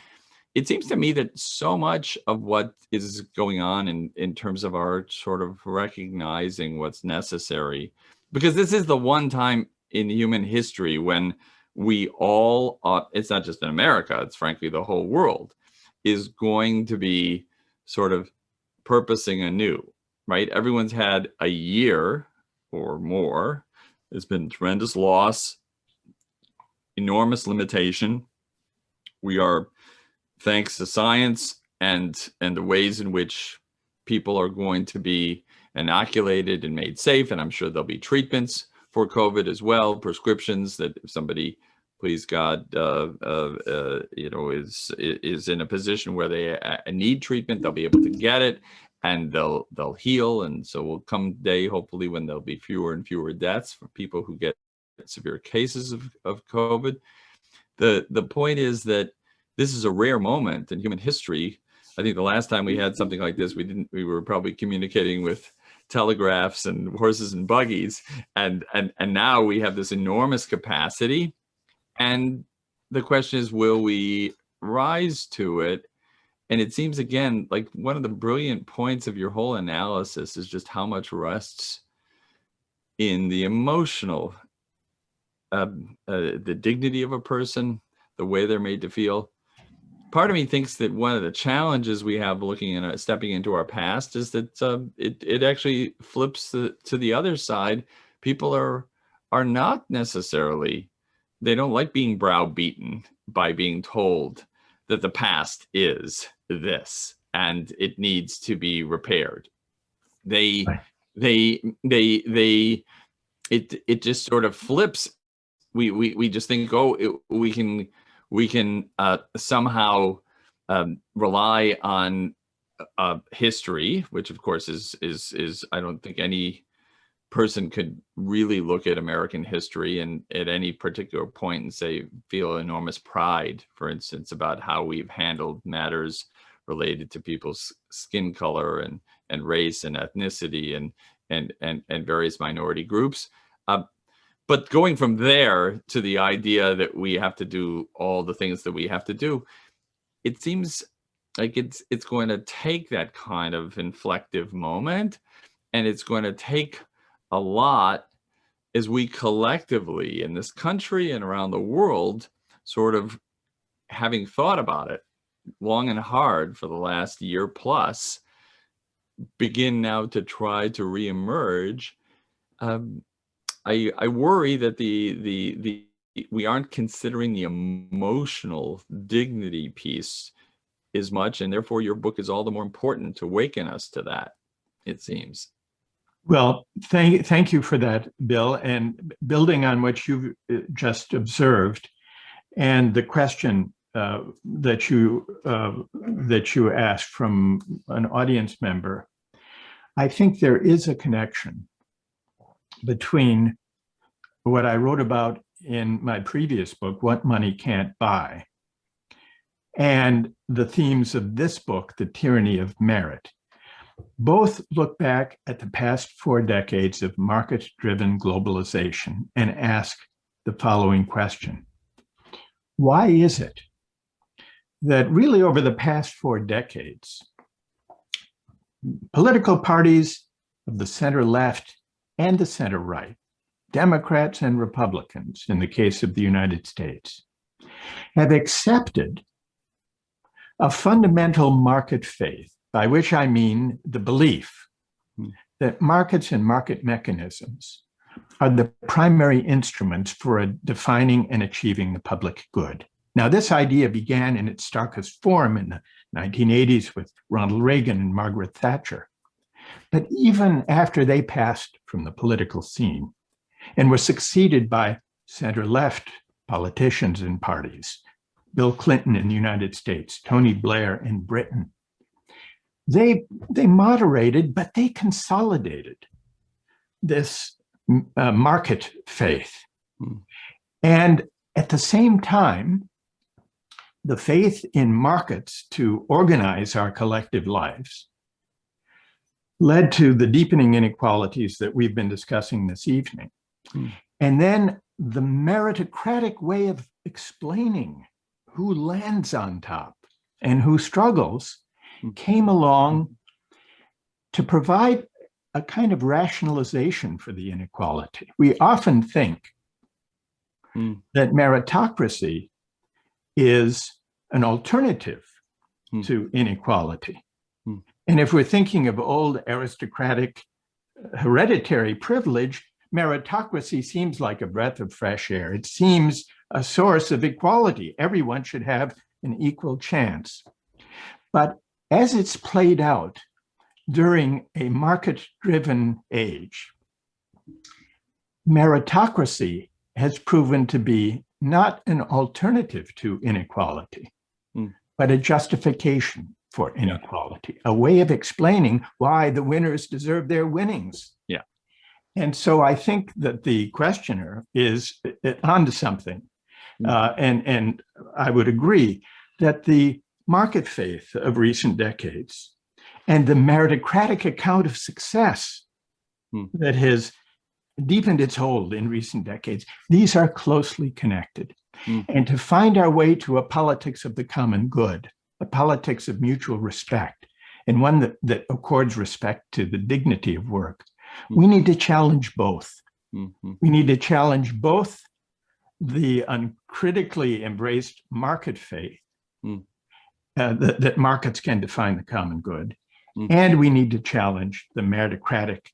it seems to me that so much of what is going on in terms of our sort of recognizing what's necessary, because this is the one time in human history when we all, it's not just in America, it's frankly the whole world, is going to be sort of purposing anew, right? Everyone's had a year or more. There's been tremendous loss, enormous limitation. We are, thanks to science and the ways in which people are going to be inoculated and made safe, and I'm sure there'll be treatments for COVID as well, prescriptions that if somebody, please God, is in a position where they need treatment, they'll be able to get it, and they'll heal. And so will come a day, hopefully, when there'll be fewer and fewer deaths for people who get severe cases of COVID. The point is that this is a rare moment in human history. I think the last time we had something like this, we were probably communicating with telegraphs and horses and buggies, and now we have this enormous capacity. And the question is, will we rise to it? And it seems, again, like one of the brilliant points of your whole analysis is just how much rests in the emotional, the dignity of a person, the way they're made to feel. Part of me thinks that one of the challenges we have looking at stepping into our past is that it actually flips to the other side. People are not necessarily, they don't like being browbeaten by being told that the past is this and it needs to be repaired. It just sort of flips. We just think, oh, we can somehow rely on history, which of course is I don't think any person could really look at American history and at any particular point and say, feel enormous pride, for instance, about how we've handled matters related to people's skin color and race and ethnicity and various minority groups. But going from there to the idea that we have to do all the things that we have to do, it seems like it's going to take that kind of inflective moment, and it's going to take a lot as we collectively in this country and around the world, sort of having thought about it long and hard for the last year plus, begin now to try to reemerge. I worry that we aren't considering the emotional dignity piece as much, and therefore your book is all the more important to awaken us to that, it seems. Well, thank you for that, Bill. And building on what you've just observed, and the question that you asked from an audience member, I think there is a connection between what I wrote about in my previous book, What Money Can't Buy, and the themes of this book, The Tyranny of Merit. Both look back at the past 4 decades of market-driven globalization and ask the following question. Why is it that really over the past 4 decades, political parties of the center left and the center right, Democrats and Republicans in the case of the United States, have accepted a fundamental market faith, by which I mean the belief that markets and market mechanisms are the primary instruments for defining and achieving the public good. Now, this idea began in its starkest form in the 1980s with Ronald Reagan and Margaret Thatcher. But even after they passed from the political scene and were succeeded by center-left politicians and parties, Bill Clinton in the United States, Tony Blair in Britain, they moderated, but they consolidated this market faith. And at the same time, the faith in markets to organize our collective lives led to the deepening inequalities that we've been discussing this evening. And then the meritocratic way of explaining who lands on top and who struggles came along to provide a kind of rationalization for the inequality. We often think that meritocracy is an alternative to inequality. And if we're thinking of old aristocratic hereditary privilege, meritocracy seems like a breath of fresh air. It seems a source of equality. Everyone should have an equal chance. But as it's played out during a market-driven age, meritocracy has proven to be not an alternative to inequality, but a justification for inequality, a way of explaining why the winners deserve their winnings. Yeah. And so I think that the questioner is onto something. And I would agree that the market faith of recent decades and the meritocratic account of success that has deepened its hold in recent decades, these are closely connected. And to find our way to a politics of the common good, a politics of mutual respect, and one that accords respect to the dignity of work, we need to challenge both. We need to challenge both the uncritically embraced market faith that markets can define the common good, and we need to challenge the meritocratic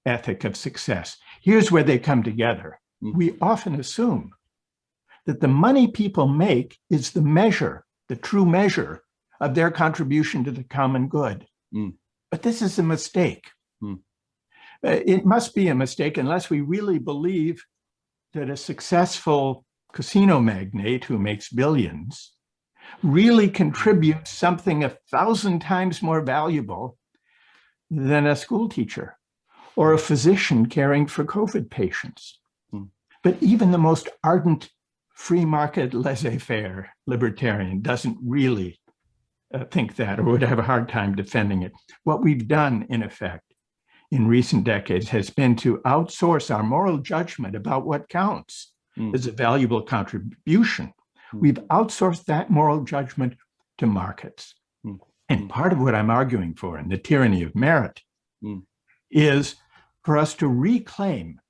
ethic of success. Here's where they come together. We often assume that the money people make is the measure, the true measure of their contribution to the common good. But this is a mistake. It must be a mistake unless we really believe that a successful casino magnate who makes billions really contributes something 1,000 times more valuable than a school teacher or a physician caring for COVID patients. But even the most ardent free market laissez-faire libertarian doesn't really think that, or would have a hard time defending it. What we've done, in effect, in recent decades has been to outsource our moral judgment about what counts as a valuable contribution. We've outsourced that moral judgment to markets. And part of what I'm arguing for in the Tyranny of Merit is for us to reclaim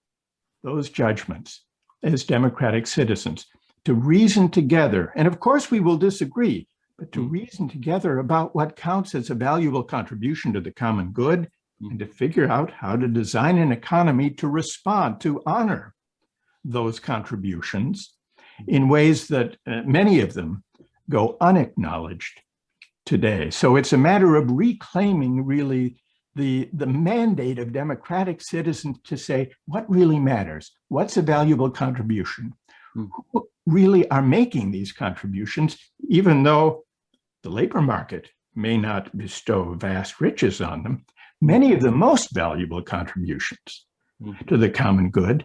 those judgments as democratic citizens, to reason together. And of course, we will disagree, but to reason together about what counts as a valuable contribution to the common good, and to figure out how to design an economy to respond, to honor those contributions in ways that many of them go unacknowledged today. So it's a matter of reclaiming really the mandate of democratic citizens to say, what really matters? What's a valuable contribution? Who really are making these contributions, even though the labor market may not bestow vast riches on them? Many of the most valuable contributions to the common good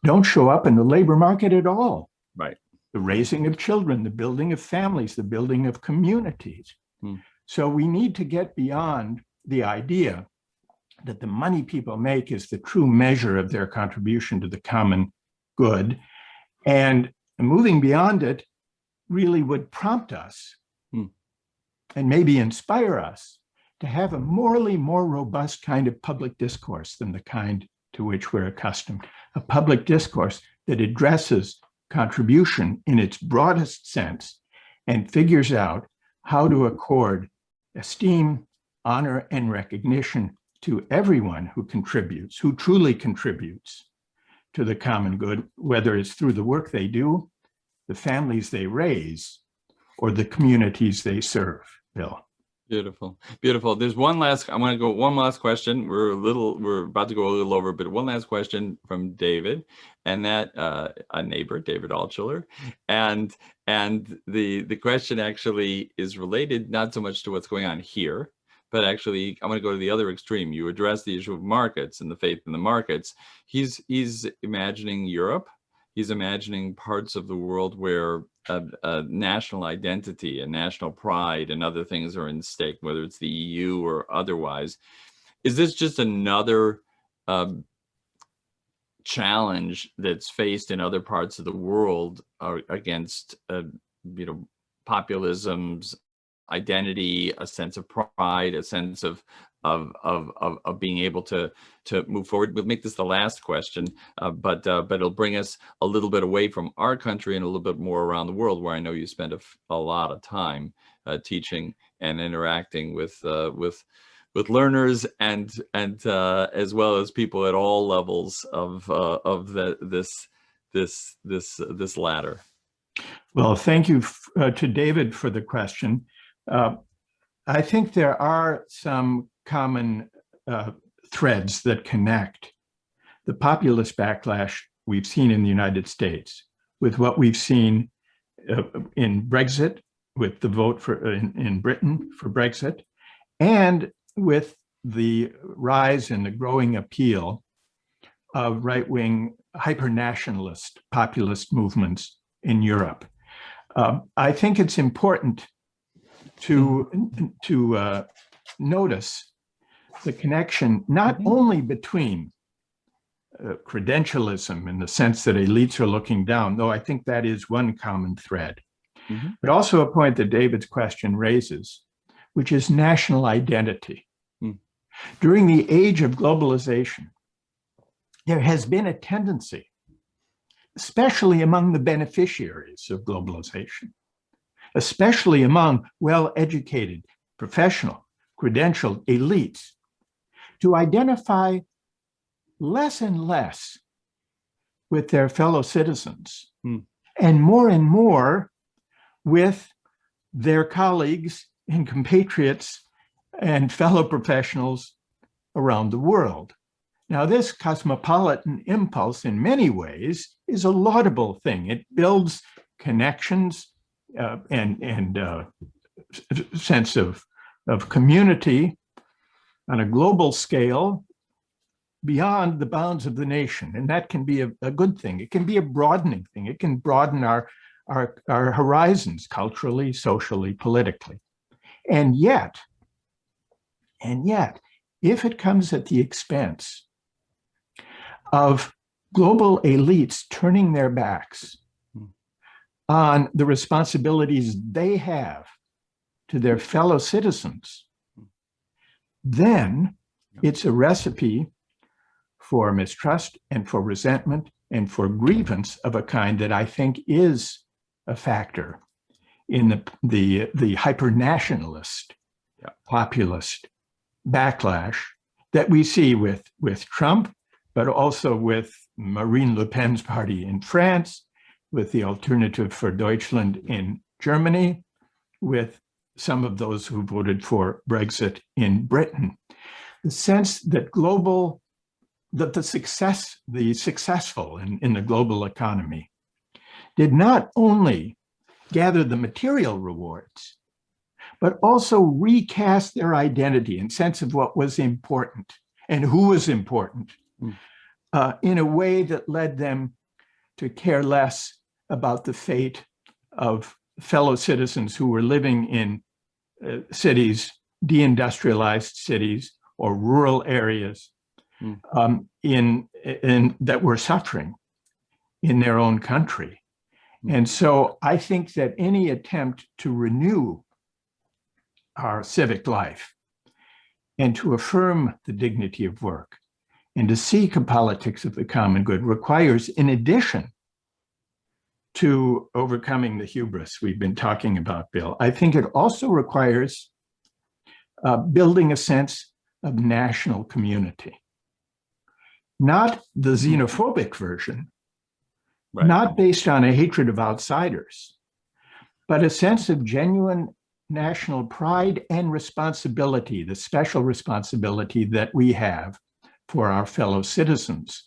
don't show up in the labor market at all. Right. The raising of children, the building of families, the building of communities. So we need to get beyond the idea that the money people make is the true measure of their contribution to the common good. And moving beyond it really would prompt us and maybe inspire us to have a morally more robust kind of public discourse than the kind to which we're accustomed. A public discourse that addresses contribution in its broadest sense and figures out how to accord esteem, honor, and recognition to everyone who contributes, who truly contributes to the common good, whether it's through the work they do, the families they raise, or the communities they serve. Bill. Beautiful, beautiful. There's one last, I want to go one last question. We're about to go a little over, but one last question from David, and that a neighbor, David Altschuler. And the question actually is related not so much to what's going on here, but actually I want to go to the other extreme. You address the issue of markets and the faith in the markets. He's imagining Europe. He's imagining parts of the world where a national identity and national pride and other things are in stake, whether it's the EU or otherwise. Is this just another challenge that's faced in other parts of the world against populisms identity, a sense of pride, a sense of being able to move forward. We'll make this the last question, but it'll bring us a little bit away from our country and a little bit more around the world, where I know you spend a lot of time teaching and interacting with learners and as well as people at all levels of this ladder. Well, thank you to David for the question. I think there are some common threads that connect the populist backlash we've seen in the United States with what we've seen in Brexit, with the vote in Britain for Brexit, and with the rise and the growing appeal of right-wing hyper-nationalist populist movements in Europe. I think it's important to notice the connection not only between credentialism in the sense that elites are looking down, though I think that is one common thread, but also a point that David's question raises, which is national identity. During the age of globalization, there has been a tendency, especially among the beneficiaries of globalization, especially among well-educated, professional, credentialed elites, to identify less and less with their fellow citizens and more with their colleagues and compatriots and fellow professionals around the world. Now, this cosmopolitan impulse in many ways is a laudable thing. It builds connections and sense of community on a global scale beyond the bounds of the nation. And that can be a good thing. It can be a broadening thing. It can broaden our horizons culturally, socially, politically. And yet, if it comes at the expense of global elites turning their backs on the responsibilities they have to their fellow citizens, then it's a recipe for mistrust and for resentment and for grievance of a kind that I think is a factor in the hyper-nationalist, populist backlash that we see with Trump, but also with Marine Le Pen's party in France, with the Alternative for Deutschland in Germany, with some of those who voted for Brexit in Britain. The sense that the successful in the global economy did not only gather the material rewards, but also recast their identity and sense of what was important and who was important in a way that led them to care less about the fate of fellow citizens who were living in cities, deindustrialized cities or rural areas that were suffering in their own country. And so I think that any attempt to renew our civic life and to affirm the dignity of work and to seek a politics of the common good requires, in addition to overcoming the hubris we've been talking about, Bill, I think it also requires building a sense of national community. Not the xenophobic version, not based on a hatred of outsiders, but a sense of genuine national pride and responsibility, the special responsibility that we have for our fellow citizens.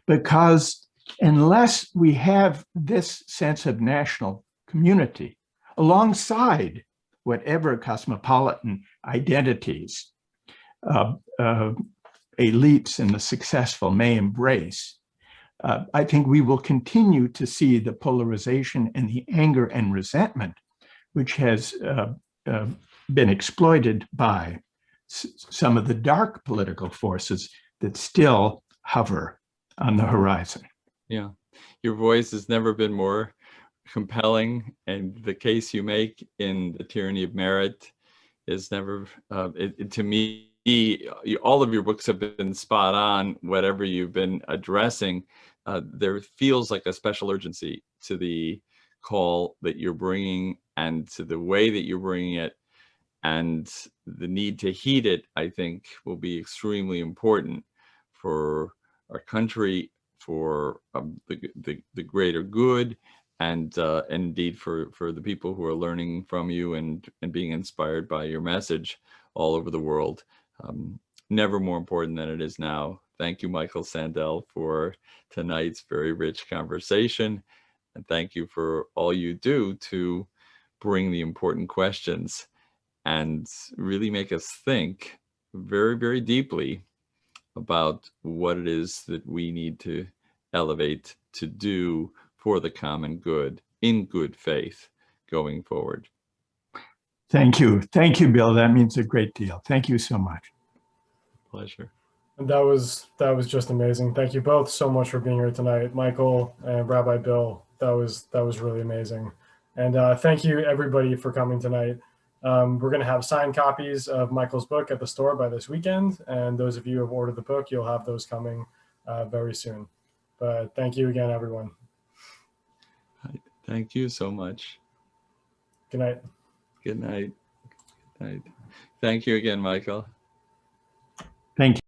Because unless we have this sense of national community alongside whatever cosmopolitan identities elites and the successful may embrace, I think we will continue to see the polarization and the anger and resentment, which has been exploited by some of the dark political forces that still hover on the horizon. Yeah, your voice has never been more compelling, and the case you make in The Tyranny of Merit is never, to me, all of your books have been spot on, whatever you've been addressing. There feels like a special urgency to the call that you're bringing and to the way that you're bringing it, and the need to heed it, I think, will be extremely important for our country, for the greater good, and indeed for the people who are learning from you and being inspired by your message all over the world. Never more important than it is now. Thank you, Michael Sandel, for tonight's very rich conversation. And thank you for all you do to bring the important questions and really make us think very, very deeply about what it is that we need to elevate to do for the common good in good faith going forward. Thank you. Thank you, Bill. That means a great deal. Thank you so much. Pleasure. And that was just amazing. Thank you both so much for being here tonight, Michael and Rabbi Bill. That was really amazing. And thank you everybody for coming tonight. We're going to have signed copies of Michael's book at the store by this weekend, and those of you who have ordered the book, you'll have those coming very soon. But thank you again, everyone. Thank you so much. Good night. Good night. Good night. Thank you again, Michael. Thank you.